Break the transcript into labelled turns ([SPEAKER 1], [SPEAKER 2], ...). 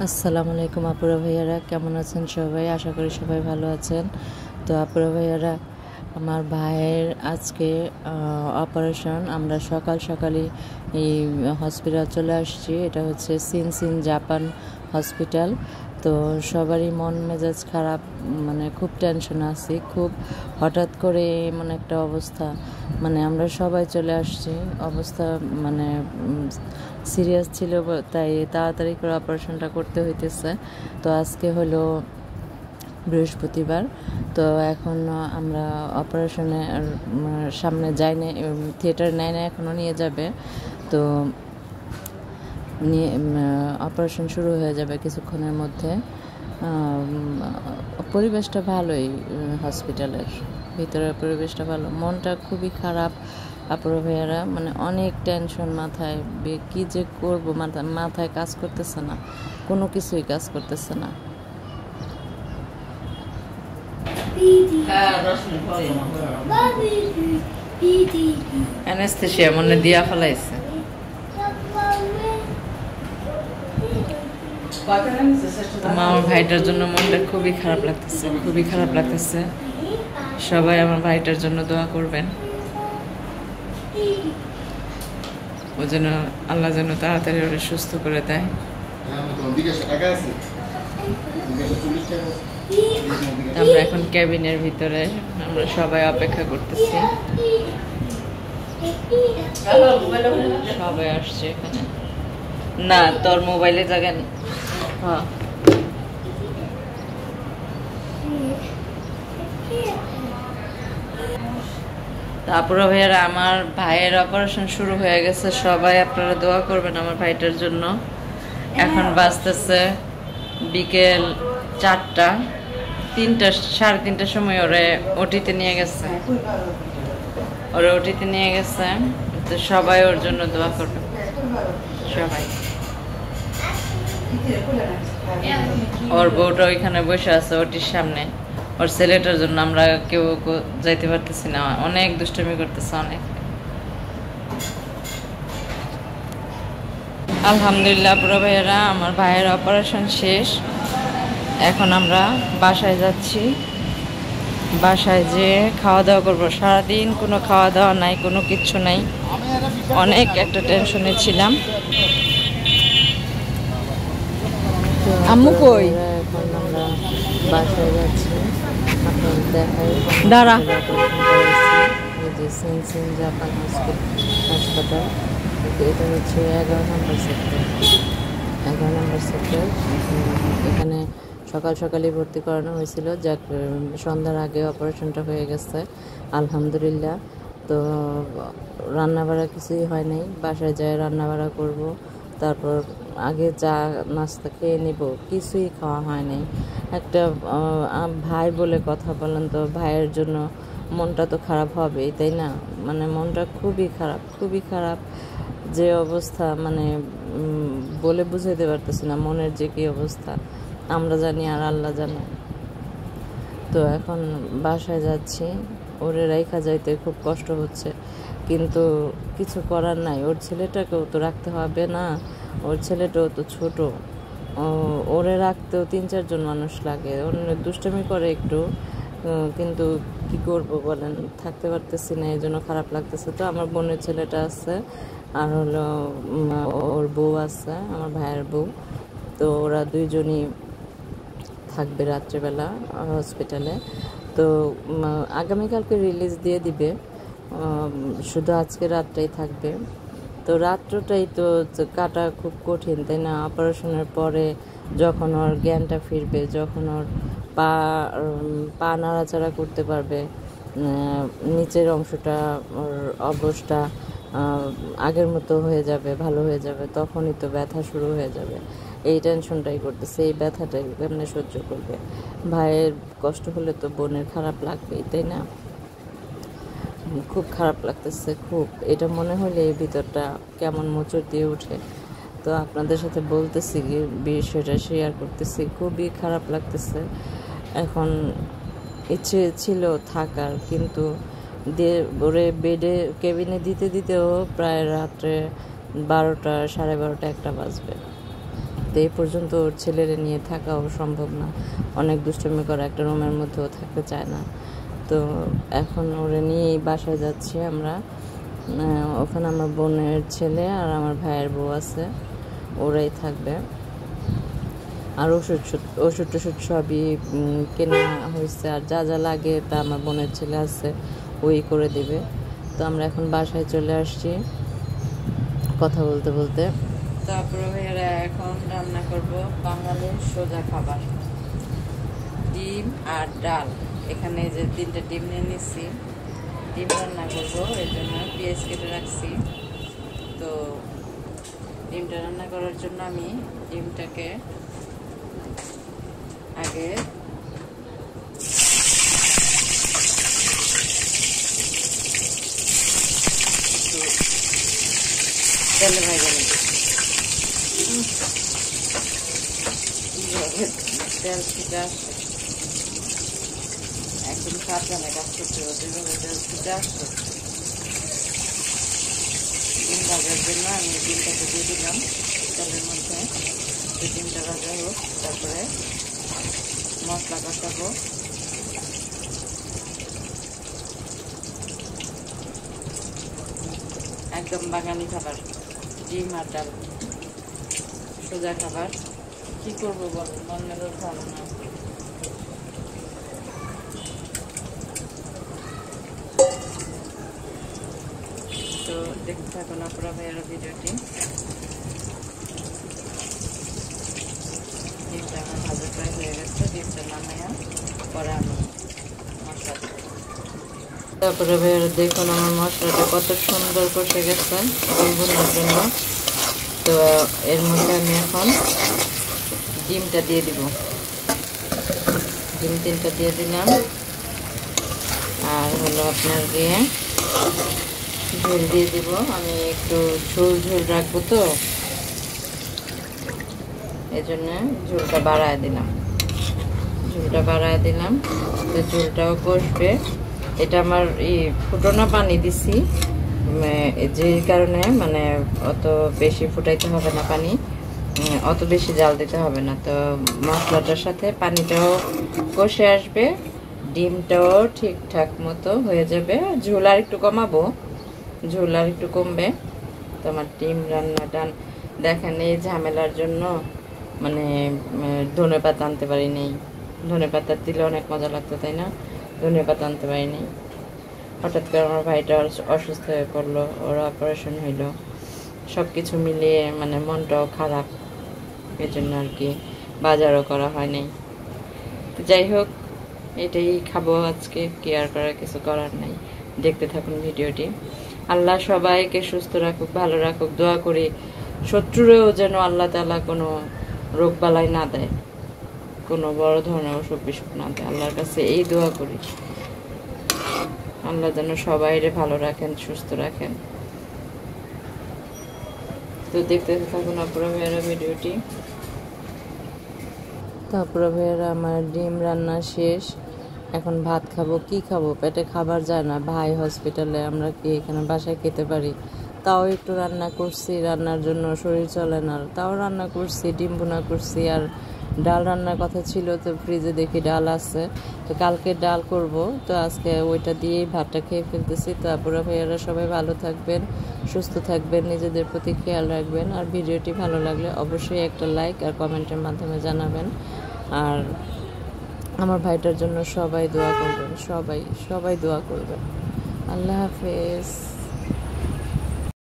[SPEAKER 1] আসসালামু আলাইকুম আপুরা ভাইয়ারা, কেমন আছেন সবাই? আশা করি সবাই ভালো আছেন। তো আপুরা ভাইয়ারা, আমার ভাইয়ের আজকে অপারেশন। আমরা সকাল সকালই এই হসপিটাল চলে আসছি। এটা হচ্ছে সিনসিন জাপান হসপিটাল। তো সবারই মন মেজাজ খারাপ, মানে খুব টেনশন আছি। খুব হঠাৎ করে এমন একটা অবস্থা, মানে আমরা সবাই চলে আসছি। অবস্থা মানে সিরিয়াস ছিল, তাই তাড়াতাড়ি করে অপারেশনটা করতে হইতেছে। তো আজকে হলো বৃহস্পতিবার। তো এখন আমরা অপারেশনে সামনে যাই না, থিয়েটার নেয় না, এখনও নিয়ে যাবে। তো নিয়ে অপারেশন শুরু হয়ে যাবে কিছুক্ষণের মধ্যে। পরিবেশটা ভালোই, হসপিটালের ভিতরের পরিবেশটা ভালো। মনটা খুবই খারাপ আপুরা ভাইয়ারা, মানে অনেক টেনশন মাথায়। কী যে করবো, মাথায় কাজ করতেছে না, কোনো কিছুই কাজ করতেছে না। অ্যানেস্থেশিয়া মনে দিয়া ফেলাইছে। আমার ভাইটার জন্য মনটা খুবই খারাপ লাগতেছে, খুবই খারাপ লাগতেছে। সবাই আমার ভাইটার জন্য দোয়া করবেন, ও যেন আল্লাহ যেন তাড়াতাড়ি ওরা সুস্থ করে দেয়। আমরা এখন ক্যাবিনের ভিতরে, আমরা সবাই অপেক্ষা করতেছি। সবাই আসছে এখানে। না, তোর মোবাইলে জায়গা নেই। হ্যাঁ, তারপরে ভাইয়ারা, আমার ভাইয়ের অপারেশন শুরু হয়ে গেছে। সবাই আপনারা দোয়া করবেন আমার ভাইটার জন্য। এখন বাজতেছে বিকেল 4টা, 3টা, 3:30টার সময় ওরে ওটিতে নিয়ে গেছে। তো সবাই ওর জন্য দোয়া করবেন, সবাই। ওর বউটা ওইখানে বসে আছে ওটির সামনে। ওর ছেলেটার জন্য আমরা কেউ যাইতে পারতেছি না, অনেক দুষ্টুমি করতেছে, অনেক। আলহামদুলিল্লাহ পুরো ভাইয়েরা, আমার ভাইয়ের অপারেশন শেষ। এখন আমরা বাসায় যাচ্ছি। বাসায় যেয়ে খাওয়া দাওয়া করবো। সারাদিন কোনো খাওয়া দাওয়া নাই, কোনো কিচ্ছু নাই, অনেক একটা টেনশনে ছিলাম। আম্মু কই? এখন আমরা বাসায় যাচ্ছি। আপনাদের দেখাই দাঁড়া, এই যে সিনসিন জাপান হাসপাতাল। এটা হচ্ছে 11 নম্বর সেক্টর। এখানে সকাল সকালই ভর্তি করানো হয়েছিল, যাক সন্ধ্যার আগে অপারেশনটা হয়ে গেছে আলহামদুলিল্লাহ। তো রান্নাবাড়া কিছুই হয় নাই, বাসায় যায় রান্নাবাড়া করব। তারপর আগে চা নাস্তা খেয়ে নিব, কিছুই খাওয়া হয় নাই। একটা ভাই বলে কথা বলেন, তো ভাইয়ের জন্য মনটা তো খারাপ হবেই, তাই না? মানে মনটা খুবই খারাপ, খুবই খারাপ। যে অবস্থা, মানে বলে বুঝাইতে পারতেছি না মনের যে কী অবস্থা। আমরা জানি আর আল্লাহ জানে। তো এখন বাসায় যাচ্ছি। ওরে রাইখা যাইতে খুব কষ্ট হচ্ছে, কিন্তু কিছু করার নাই। ওর ছেলেটাকেও তো রাখতে হবে না, ওর ছেলেটাও তো ছোট। ওরে রাখতেও 3-4 জন মানুষ লাগে। ওর দুষ্টামি করে একটু, কিন্তু কি করব বলেন, থাকতে পারতেছি না, এই জন্য খারাপ লাগতেছে। তো আমার বোনের ছেলেটা আছে, আর হলো ওর বউ আছে, আমার ভাইয়ের বউ। তো ওরা দুইজনই থাকবে রাত্রেবেলা হসপিটালে। তো আগামীকালকে রিলিজ দিয়ে দিবে, শুধু আজকে রাতটাই থাকবে। তো রাত্রটাই তো কাটা খুব কঠিন, তাই না? অপারেশনের পরে যখন ওর জ্ঞানটা ফিরবে, যখন ওর পা নাড়াচাড়া করতে পারবে, নিচের অংশটা, ওর অবস্থা আগের মতো হয়ে যাবে, ভালো হয়ে যাবে, তখনই তো ব্যথা শুরু হয়ে যাবে। এই টেনশনটাই করতেছে, এই ব্যথাটাই কেমনে সহ্য করবে? ভাইয়ের কষ্ট হলে তো বোনের খারাপ লাগবেই, তাই না? খুব খারাপ লাগতেছে, খুব। এটা মনে হলে এই ভিতরটা কেমন মোচড় দিয়ে উঠে। তো আপনাদের সাথে বলতেছি, বিষয়টা শেয়ার করতেছি, খুবই খারাপ লাগতেছে। এখন ইচ্ছে ছিল থাকার, কিন্তু ওরে বেডে কেবিনে দিতেও প্রায় রাত্রে 12টা, 12:30, 1টা বাজবে। তো এই পর্যন্ত ওর ছেলেরে নিয়ে থাকাও সম্ভব না, অনেক দুষ্টুমি করে, একটা রুমের মধ্যেও থাকতে চায় না। তো এখন ওরে নিয়েই বাসায় যাচ্ছি আমরা। ওখানে আমার বোনের ছেলে আর আমার ভাইয়ের বউ আছে, ওরাই থাকবে। আর ওষুধ টষুধ সবই কেনা হয়েছে, আর যা যা লাগে তা আমার বোনের ছেলে আছে, ওই করে দেবে। তো আমরা এখন বাসায় চলে আসছি কথা বলতে বলতে। তারপরে ভাইয়ারা এখন রান্না করব বাঙালির সোজা খাবার, ডিম আর ডাল। এখানে যে 3টা ডিম নিয়ে নিচ্ছি, ডিম রান্না করবো, এর জন্য পেঁয়াজ কেটে রাখছি। তো ডিমটা রান্না করার জন্য আমি ডিমটাকে আগে তেলে ভেজে নেব। তেল ছিটে আসছে, একদম সাবধানে কাজ করতে হবে, যেভাবে তেল ছিটে আসছে। ডিম ভাজার জন্য আমি ডিমটাকে দিয়ে দিলাম তেলের মধ্যে। ডিমটা ভাজা হোক, তারপরে মশলা কষাবো। একদম বাঙালি খাবার, ডিম আর ডাল, সোজা খাবার। কি করবো বল, মন মেজাজ ভালো না। তো দেখতে থাকুন আপনারা ভাইয়ারা ভিডিওটি। ডিমটা আমার ভাজা প্রায় হয়ে গেছে, ডিমটা নামাইয়া পরে আমি মশলা দেব। তারপরে ভাইয়ারা দেখুন আমার মশলাটা কত সুন্দর কষে গেছে ডিম ভুনার জন্য। তো এর মধ্যে আমি এখন ডিমটা দিয়ে দিব, ডিম 3টা দিয়ে দিলাম। আর হলো আপনার দিয়ে ঝোল দিয়ে দিব, আমি একটু ঝোল ঝোল রাখবো, তো এই জন্য ঝোলটা বাড়ায় দিলাম। তো ঝোলটাও কষবে। এটা আমার ফুটানো পানি দিছি, যে কারণে মানে অত বেশি ফুটাইতে হবে না পানি, অত বেশি জাল দিতে হবে না। তো মশলাটার সাথে পানিটাও কষে আসবে, ডিমটাও ঠিকঠাক মতো হয়ে যাবে। ঝোল আর একটু কমাবো, ঝোল আর একটু কমবে। তো আমার ডিম রান্নাটা দেখেন, এই ঝামেলার জন্য মানে ধনেপাতা আনতে পারি নেই। ধনেপাতা দিলে অনেক মজা লাগতো, তাই না? ধনেপাতা আনতে পারি নেই। হঠাৎ করে আমার ভাইটা অসুস্থ হয়ে পড়লো, ওর অপারেশন হইলো, সব কিছু মিলিয়ে মানে মনটাও খারাপ, এই জন্য আর কি বাজারও করা হয় নাই। তো যাই হোক, এটাই খাবো আজকে, কি আর করার কিছু করার নাই। দেখতে থাকুন ভিডিওটি। আল্লাহ সবাইকে সুস্থ রাখুক, ভালো রাখুক, দোয়া করি শত্রুরেও যেন আল্লাহ তাআলা কোনো রোগ বালাই না দেয়, কোনো বড় ধরনের অসুখ বিসুখ না দেয়। আল্লাহর কাছে এই দোয়া করি, আল্লাহ যেন সবাইরে ভালো রাখেন, সুস্থ রাখেন। তো দেখতে থাকুন আপনারা ভাইয়েরা ভিডিওটি। তারপরে ভাইয়েরা আমার ডিম রান্না শেষ, এখন ভাত খাবো। কি খাবো, পেটে খাবার যায় না, ভাই হসপিটালে, আমরা কি এখানে বাসায় খেতে পারি? তাও একটু রান্না করছি, রান্নার জন্য শরীর চলে না, তাও রান্না করছি, ডিম ভুনা করছি। আর ডাল রান্নার কথা ছিল, তো ফ্রিজে দেখি ডাল আছে, তো কালকে ডাল করব, তো আজকে ওইটা দিয়েই ভাতটা খেয়ে ফেলতেছি। তারপরে ভাইয়ারা সবাই ভালো থাকবেন, সুস্থ থাকবেন, নিজেদের প্রতি খেয়াল রাখবেন। আর ভিডিওটি ভালো লাগলে অবশ্যই একটা লাইক আর কমেন্টের মাধ্যমে জানাবেন। আর আমার ভাইটার জন্য সবাই দোয়া করবেন, সবাই দোয়া করবেন। আল্লাহ হাফেজ।